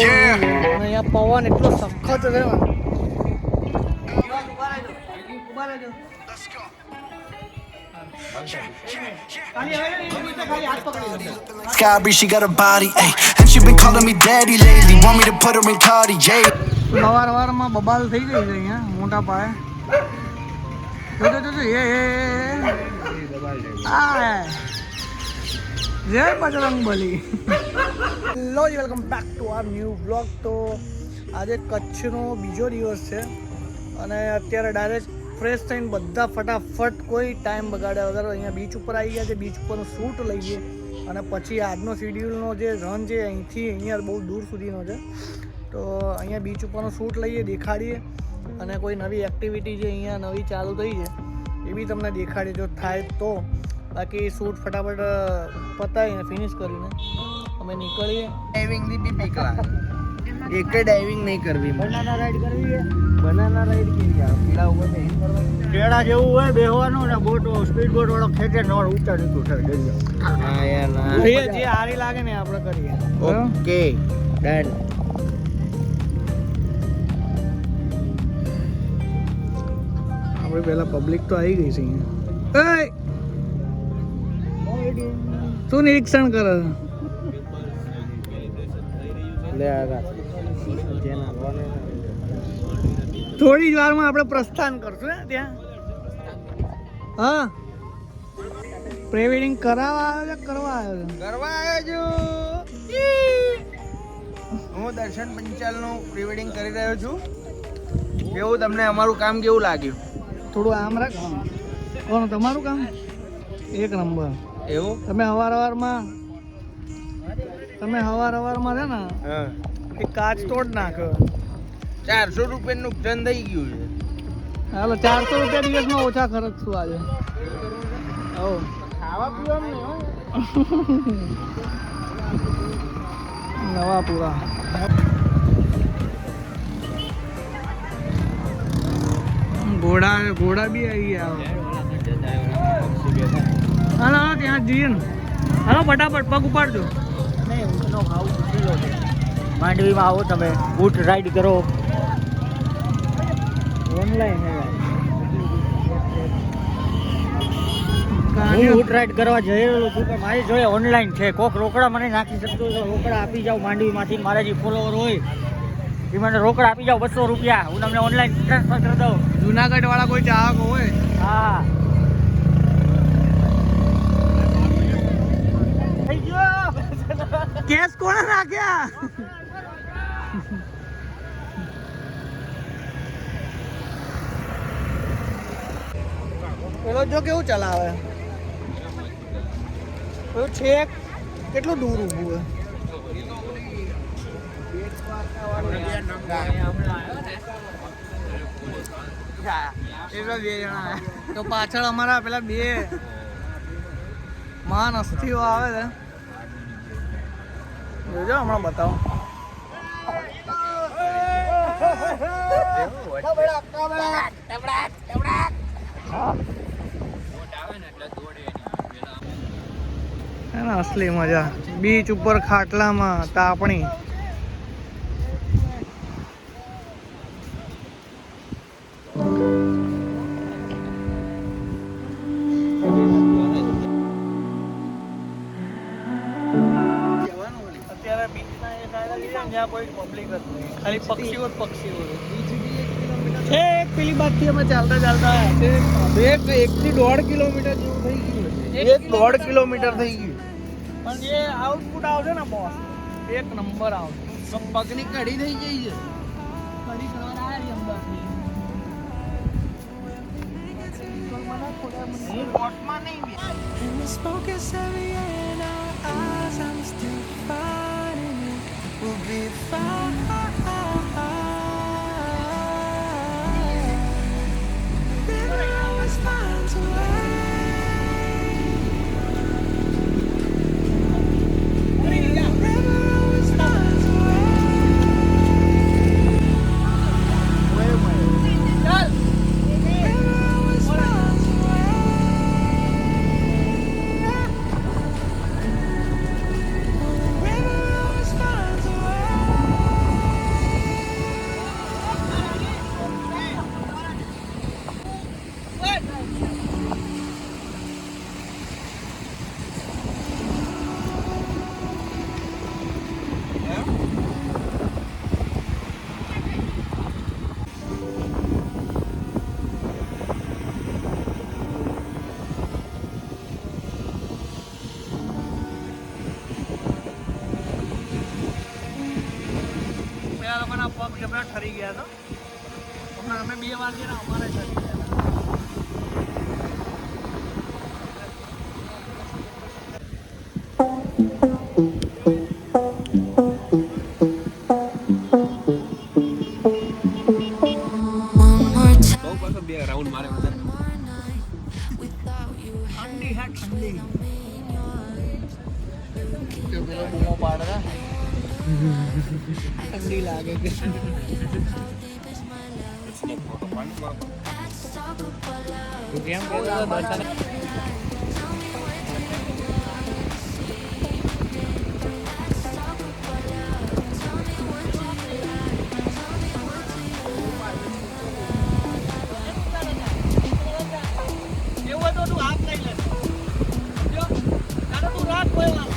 અહીંયા પવન એટલો સખત છે ને. Sky, she got a body, ayy, and she been calling me daddy lately. Want me to put her in Cartier. સવારમાં બબાલ થઈ ગઈ છે અહીંયા મોટા પાયે. જો જય બજરંગબલી. હેલો જી, welcome back to our new blog. તો આજે કચ્છનો બીજો દિવસ છે અને અત્યારે ડાયરેક્ટ ફ્રેશ થઈને બધા ફટાફટ કોઈ ટાઈમ બગાડ્યા વગર અહીંયા બીચ ઉપર આવી ગયા છે. બીચ ઉપરનું શૂટ લઈએ અને પછી આજનો શિડ્યુલનો જે રન છે અહીંથી અહીંયા બહુ દૂર સુધીનો છે. તો અહીંયા બીચ ઉપરનો શૂટ લઈએ, દેખાડીએ અને કોઈ નવી એક્ટિવિટી જે અહીંયા નવી ચાલુ થઈ છે એ બી તમને દેખાડીએ જો થાય તો. બાકી શૂટ ફટાફટ પતાવીને ફિનિશ કરીને અમે નીકળીએ. ડાઇવિંગની બી બીક લાગે. એક ડાઇવિંગ નહીં કરવી. બનાના રાઈડ કરવી છે. બનાના રાઈડ કેવી આવે? પેલા ઉપર બેસી ટેડા જેવું હોય બેહવાનું ને બોટ સ્પીડ બોટ વાળો ખેંચે નોળ ઊંચા નીચું થાય દરિયા. હા યાર ના. જે હારી લાગે ને આપણે કરીએ. Okay done. આપણે પહેલા પબ્લિક તો આવી ગઈ છે અહીંયા. શું નિરીક્ષણ કરે? થોડી જ વારમાં આપણે પ્રસ્થાન કરશું ને ત્યાં. હા, પ્રી વેડિંગ કરાવવા આવ્યો છે કરવા આવ્યો છે? કરવા આવ્યો છું. હું દર્શન પંચાલનું પ્રી વેડિંગ કરી રહ્યો છું. કેવું તમને અમારું કામ કેવું લાગ્યું? થોડું આમ રાખ. કોણ તમારું કામ? એક નંબર. એવું તમે હવારમાં છે ને એક કાચ તોડ નાખ્યો. 400 રૂપિયાનું નુકસાન થઈ ગયું છે. હાલો 400 રૂપિયા દિવસમાં ઓછા ખર્ચશું આજે. ખાવા પીવાનું નવા પૂરા. ઘોડા બી આવી ગયા. હાલો ત્યાં જઈએ ને. હાલો ફટાફટ પગ ઉપાડજો. માંડવીમાં આવો તમે, ઊંટ રાઈડ કરો. ઓનલાઈન હું ઊંટ રાઈડ કરવા જઈ રહ્યો છું પણ મારી જોડે ઓનલાઈન છે. કોક રોકડા મને નાખી શકતો હોય તો રોકડા આપી જાઓ. માંડવીમાંથી મારા જે ફોલોવર હોય એ મને રોકડા આપી જાઓ 200 રૂપિયા. હું તમને ઓનલાઈન ટ્રાન્સફર કરી દઉં. જુનાગઢ વાળા કોઈ ચાહક હોય. હા થઈ ગયો. કેસ કોણે નાખ્યા? પેલો જો કેવું ચલાવે. પેલું છેક કેટલું દૂર ઊભું હોય. તો પાછળ અમારા પેલા બે મહાન હસ્તીઓ આવે છે. જોજો હમણાં બતાવો. અસલી મજા બીચ ઉપર ખાટલામાં તાપણી. અત્યારે બીચના એ સાઈડ જ્યાં કોઈ પબ્લિક નથી, ખાલી પક્ષીઓ જ પક્ષીઓ છે. એક પેલી બાજથી અમે ચાલતા આવ્યા છે. 1 થી 1.5 કિલોમીટર જેવું થઈ ગયું. 1.5 કિલોમીટર થઈ ગયું. પણ જે આઉટપુટ આવશે ને બોસ એક નંબર આવશે. પગની કડી થઈ ગઈ છે. કડી કરવાના આવ્યા અમદાવાદથી. હું બોટમાં નહીં બે. અમારા પગ જબરા ઠરી ગયા હતા. હમણાં અમે 2 વાગે ને અમારે ઠરી ગયા. ઠંડી હે ઠંડી. પેલો બૂમો પાડે ઠંડી લાગે કે એવું હતું તું હાથ લઈ લે જો તારે તું રાખ કોઈ વાત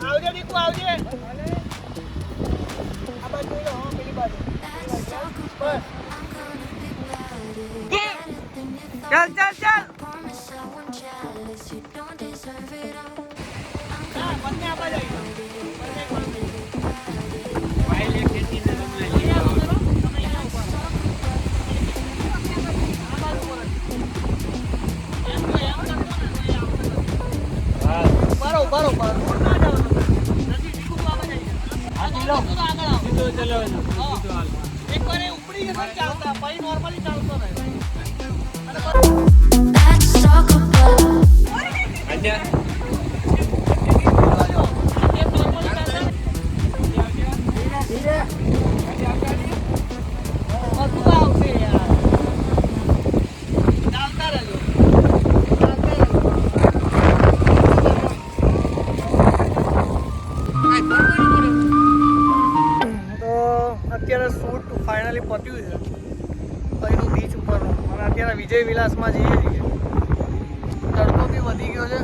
આવજે દીકુ આવજે. આ બાજુ લો હો પેલી બાજુ. બસ. ચાલ ચાલ ચાલ. હા બંને આ બાજુ આવી. ફાઇલ એક ખેતી ને તમને લઈ આવો તમે અહીંયા ઉભા રહો. આ બાજુ પર. એમ તો એમ કરતો ને તો આવ. હા બરો બરો બરો. એક વાર ઉપડી જતો ચાલતા પછી નોર્મલી ચાલતો રહે. અત્યારે શૂટ ફાઇનલી પત્યું છે અહીંનું બીચ ઉપરનું અને અત્યારે વિજય વિલાસમાં જઈએ છીએ. તડકો બી વધી ગયો છે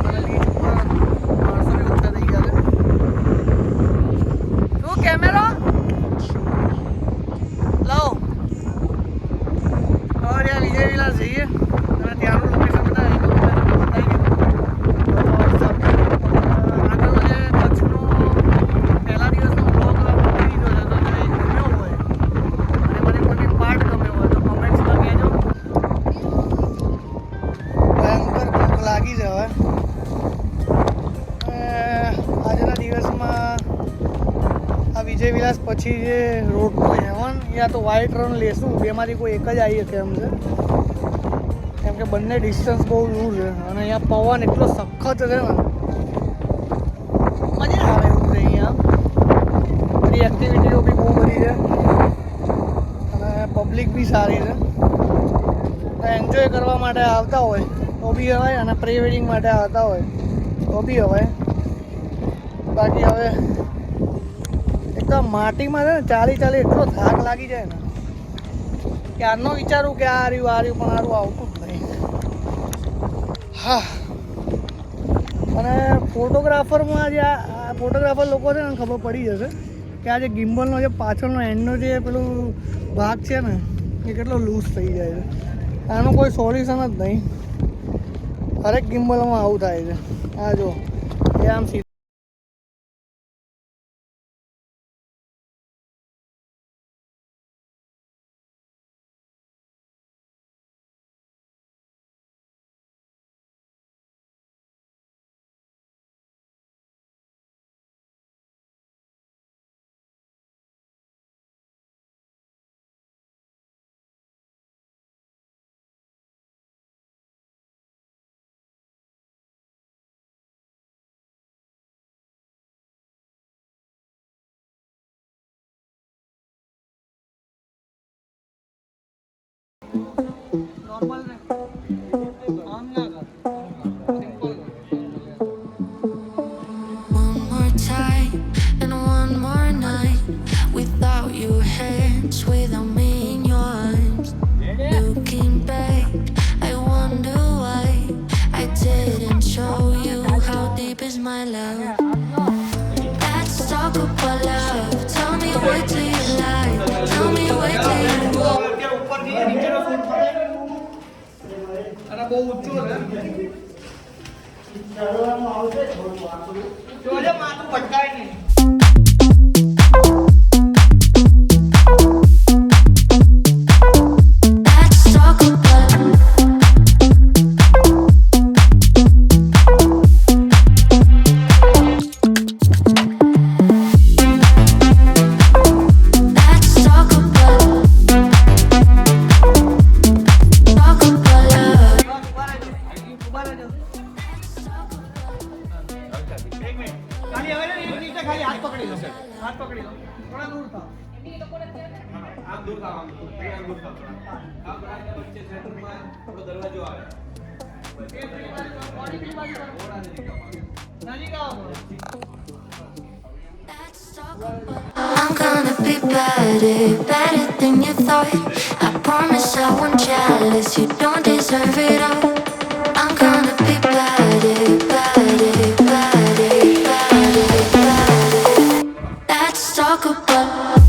અને બીચ ઉપર માણસો બી ઓછા થઈ ગયા છે. શું કેમેરો લાવો હવે ત્યાં વિજય વિલાસ જઈએ અને ત્યાંનું લોકેશન બધા બતાવી દીધું. આગળ જે કચ્છનો પહેલા દિવસનો બ્લોગ મૂકી દીધો છે તો જો એ ગમ્યો હોય અને મને કોઈ બી પાર્ટ ગમ્યો હોય તો કમેન્ટ્સમાં કહેજો. ભયંકર ભૂખ લાગી છે હવે. આજના દિવસમાં આ વિજય વિલાસ પછી જે રોડ ટુ હેવન યા તો વ્હાઇટ રન લેશું બેમાંથી કોઈ એક જ આવી શકે એમ છે કેમ કે બંને ડિસ્ટન્સ બહુ દૂર છે અને અહીંયા પવન એટલો સખત છે ને મજા આવે એવું છે. અહીંયા બધી એક્ટિવિટીઓ બી બહુ બધી છે અને પબ્લિક બી સારી છે. તો એન્જોય કરવા માટે આવતા હોય તો બી હવાય અને પ્રી વેડિંગ માટે આવતા હોય તો બી હવાય. બાકી હવે એકદમ માટીમાં છે ને ચાલી ચાલી એટલો થાક લાગી જાય ને કે આનો વિચારું કે આ રહ્યું પણ સારું આવતું જ નહીં. હા અને ફોટોગ્રાફરમાં જે આ ફોટોગ્રાફર લોકો છે ને ખબર પડી જશે કે આ જે ગિમ્બલનો જે પાછળનો એન્ડનો જે પેલું ભાગ છે ને એ કેટલો લૂઝ થઈ જાય છે. આનું કોઈ સોલ્યુશન જ નહીં. હરેક ગિમ્બલમાં આવું થાય છે. આ જો એ આમ નોર્મલ ને આમ ના કર simple. my love. Let's talk about love. Tell me what do you like? Tell me what do you અને બહુ ઊંચું છે જોજે માથું ભટકાય નહીં Let's talk about Let's talk about love. ઉભા રહેજો એક મિનિટ ખાલી હવે ને નીચે ખાલી હાથ પકડી લો થોડા દૂર થાઓ આમ દૂર થાવ આમ દૂર થાવ આ બરાબર વચ્ચે સેન્ટરમાં થોડો દરવાજો આવે નજીક આવો I'm gonna be better, better than you thought. I promise I won't jealous, you don't deserve it all. I'm gonna be better, better, better, better, better. Let's talk about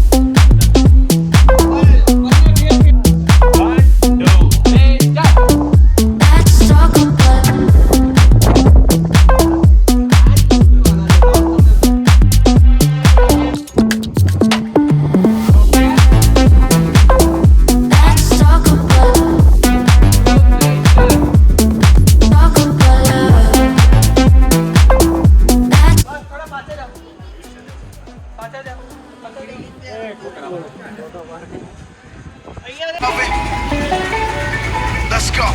Let's talk about Let's talk about love. Let's થોડા પાછળ જાઓ અહીંયા Let's go.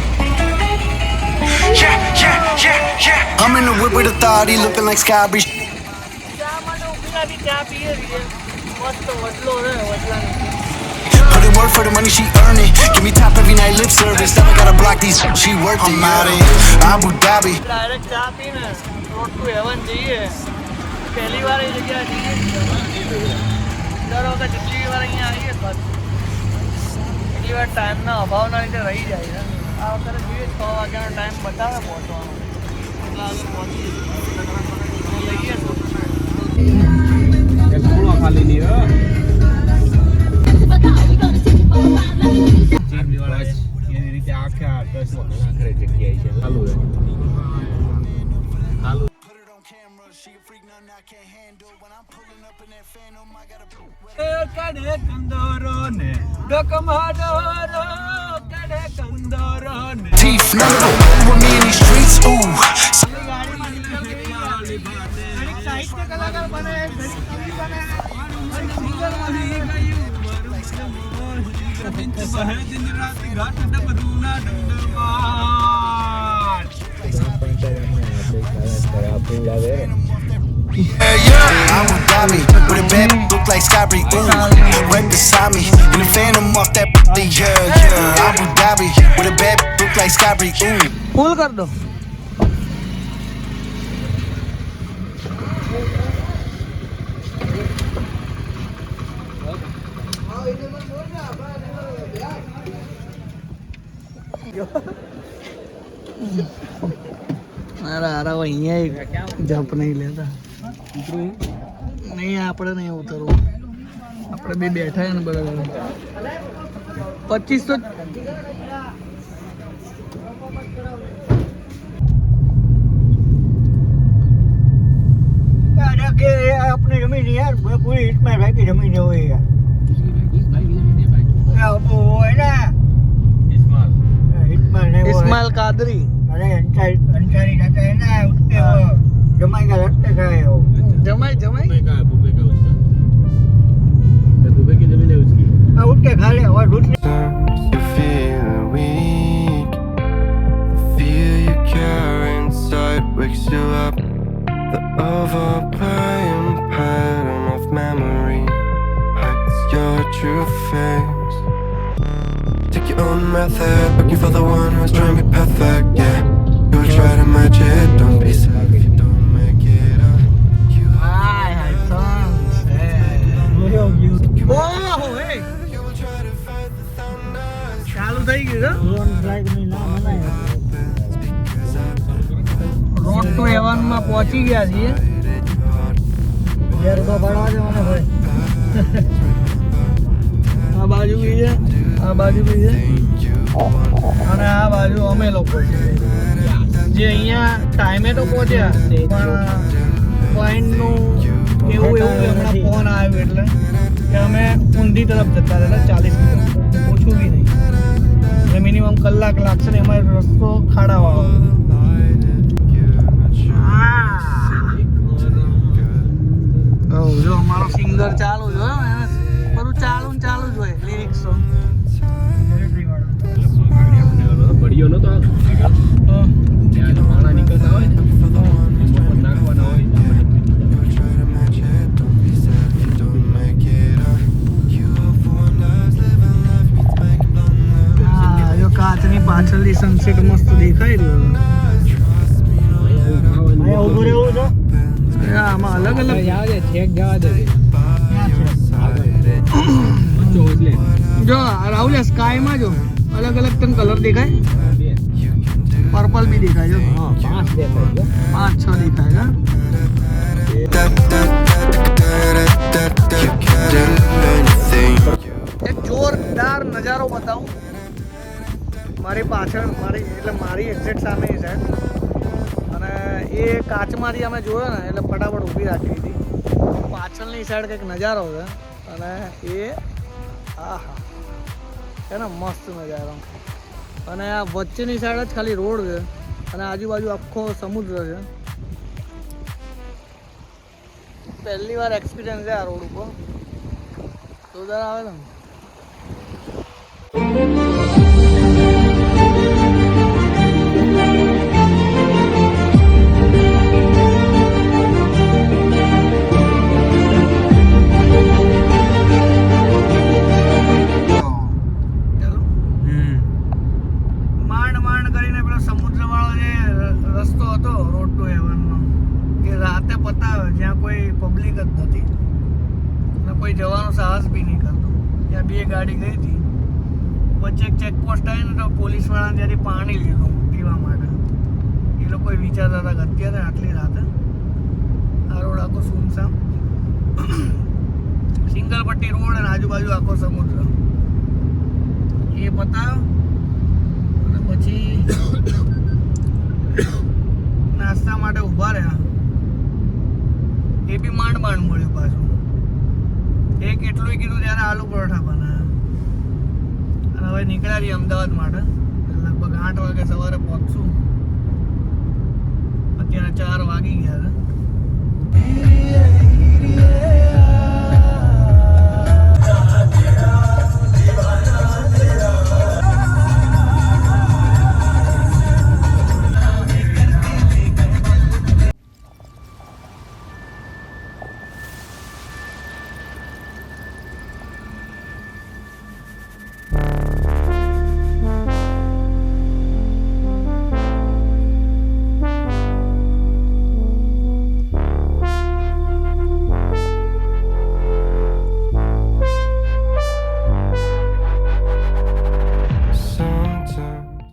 Yeah, yeah, yeah, yeah. I'm in the whip with authority, looking like Sky Beach. ચા માટે ઉભી ચા પીએ છીએ મસ્ત વડલો છે વડલાની Put in work for the money she earning. Give me top every night, lip service. Never gotta block these. She worth it. I'm out in Abu Dhabi. Direct ચા પીને road to heaven જઈએ પહેલી વાર એ જગ્યાએ જઈએ દર વખત જેટલી વાર અહીંયા આવીએ બસ એટલી વાર ટાઈમના અભાવના લીધે રહી જાય છે આ વખતે જોઈએ 6 વાગ્યાનો ટાઈમ બતાવે પહોંચવાનો એટલા વાગે પહોંચી લઈએ ખાલી નહીં એની રીતે આખા 10 આખરે જગ્યાએ છે ચાલુ રહે Put it on camera. She a freak, nothing I can't handle. When I'm pulling up in that phantom, I gotta. કડે કંદોરો ને ડકમાડોરો કડે કંદોરો ને Teeth, none of them with me in these streets. Ooh. સાહિત્ય કલાકાર બને ઘડીક કવિ બને અને સિંગર બને દિન રાત ઘાટ ડબરૂના ડંડમાન Yeah, yeah. Abu Dhabi with a bad look like Scotty. Ooh, right beside me in the phantom off that. Yeah, yeah. Abu Dhabi with a bad look like Scotty. Ooh. ફૂલ કર દો અરે અરે અહીંયા જપ નહીં લેતા નહીં આપણે નહીં ઉતરવું આપણે બે બેઠા ને બરાબર 2500 કે આપણે જમીન યાર પૂરી હિટમાં રાખી જમીન હોય યાર હોય ને હિટમાં ને ઇસ્માઇલ કાદરી અરે અંસારી જાતા है ना उसके वो जमाई का रखते गए हो જમાઈ જમાઈ दुबई की जमीन है उसकी उठ के खा ले और दूध You feel weak. The fear you carry inside wakes you up. The overplaying pattern of memory hides your true face. Take your own method, looking for the one who's trying to be perfect. Yeah, you'll try to match it. Don't be sad if you don't make it up. You ઓહો હે will try to fight the thunder. ચાલુ થઈ ગયું like ની ના મનાય road to heaven સ્ટેશનમાં પહોંચી ગયા છીએ. 2 રૂપિયા પાડવા દે મને ભાઈ. આ બાજુ બી છે, આ બાજુ બી છે, અને આ બાજુ અમે લોકો છીએ. જે અહીંયા ટાઈમે તો પહોંચ્યા પણ પોઈન્ટનું એવું કે હમણાં ફોન આવ્યો એટલે કે અમે ઊંધી તરફ જતા રહેલા 40 કિલોમીટર, ઓછું બી નહીં. એટલે મિનિમમ કલાક લાગશે ને એમાં રસ્તો ખાડાવાળો. જો અમારો સિંગર ચાલુ જ હોય, બધું ચાલુ ને ચાલુ જ હોય લિરિક્સ. બળીઓ નતો ત્યાં માણા નીકળતા હોય ને એમાં નાખવાના હોય. હા, જો કાચની પાછળથી સનસેટ મસ્ત દેખાય રહ્યો. અહીંયા ઊભું રહેવું છે. આમાં અલગ અલગ છેક જવા દે જો રાહુલ સ્કાયમાં જો અલગ અલગ તને કલર દેખાય, પર્પલ બી દેખાય જો. 5 દેખાય 5-6 દેખાય. એક જોરદાર નજારો બતાવું. મારી પાછળ મારી એક્ઝેક્ટ સામે છે અને એ કાચમાંથી અમે જોયો ને એટલે ફટાફટ ઊભી રાખી દીધી. પાછળની સાઈડ કંઈક નજારો છે અને એ આહા છે ને મસ્ત નજારો. અને આ વચ્ચેની સાઈડ જ ખાલી રોડ છે અને આજુબાજુ આખો સમુદ્ર છે. પહેલી વાર એક્સપિરિયન્સ છે આ રોડ ઉપર. જોરદાર આવે છે ને. માંડ કરીને પેલો સમુદ્રવાળો જે રસ્તો હતો રોડ ટુ હેવનનો એ રાતે પતાવે જ્યાં કોઈ પબ્લિક જ નથી અને કોઈ જવાનું સાહસ બી નહીં કરતું. ત્યાં 2 ગાડી ગઈ હતી. વચ્ચે એક ચેકપોસ્ટ આવી ને તો પોલીસવાળાને ત્યાંથી પાણી લીધું પીવા માટે. એ લોકો વિચારતા હતા કે અત્યારે આટલી રાતે આ રોડ આખો સુમસામ, સિંગલ પટ્ટી રોડ અને આજુબાજુ આખો સમુદ્ર. એ પતાવ્યો અને પછી નાસ્તા માટે ઊભા રહ્યા. એ બી માંડ મળ્યું પાછું. એક એટલું કીધું ત્યારે આલુ પરોઠા બનાવ્યા અને હવે નીકળ્યા રહીએ અમદાવાદ માટે. લગભગ 8 વાગે સવારે પહોંચશું. અત્યારે 4 વાગી ગયા છે.